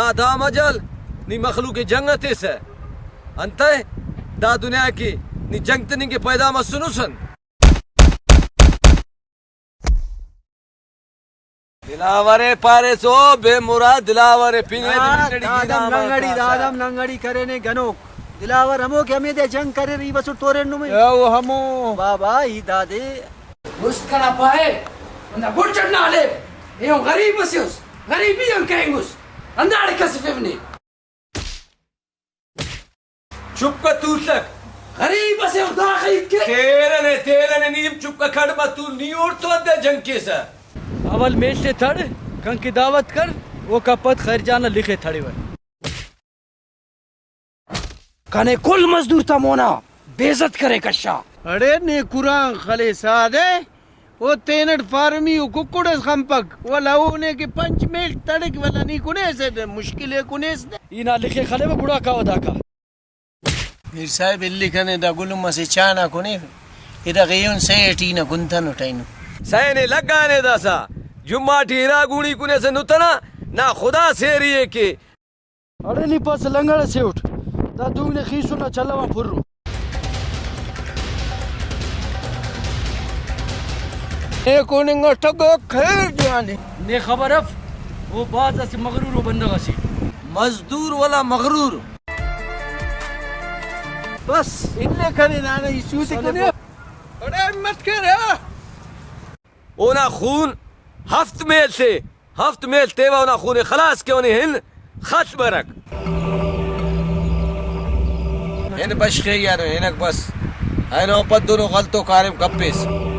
ना دا मजल नी मखलूक जंगत है अंत दा दुनिया की नी जंगतनी के पैदा मसनुसन दिलावरे पारे सो बेमुराद दिलावरे पीने दादम नंगड़ी करे ने गनोक दिलावर हमो के हमें दे जंग करे री बस तोरे नु में ओ हमो बाबा ई दादे मुस्करा पाए ना गुड चढ़ना ले ये गरीब बसियोस गरीबी हम कहेंगुस अंदाड़े कसफेवनी चुप का तू तक गरीब बसे दाखिल के तेरे ने नीम चुप का खड़ तू नी और तो दे जंग के सा अवल मेज से थड़ कंग की दावत कर वो कपत खैर जाना लिखे थड़ी वे कने कुल मजदूर था मोना बेइज्जत करे कशा अरे ने कुरान खले सादे वो तेनट फार्मी कुकुड़े खंपक वाला उने के पंच मेल तड़क वाला नी कुने से मुश्किल है कुने से इना लिखे खले में बुढ़ा का वदा का फिर साहब लिखने दा गुलम से चाना कुने इदा गयोन सेटी ना गुंथन उठाइनो सैने लगाने दासा जुम्मा ठीरा गुणी कुने से नुतना ना खुदा से रिए के अरे नी पास लंगड़ से उठ दा दूने खीसु ना चलवा फुर्रू ए कोने ठग खैर जाने ने खबर अफ वो बात से मगरूर बंदा सी मजदूर वाला मगरूर बस इनने करे ना इशू से करे अरे मत कर ओना खून हफ्त मेल तेवा ओना खून खलास के ओने हिन खत बरक इन बशके यार इनक बस है नो पद दोनों गलतो कारम कप्पेस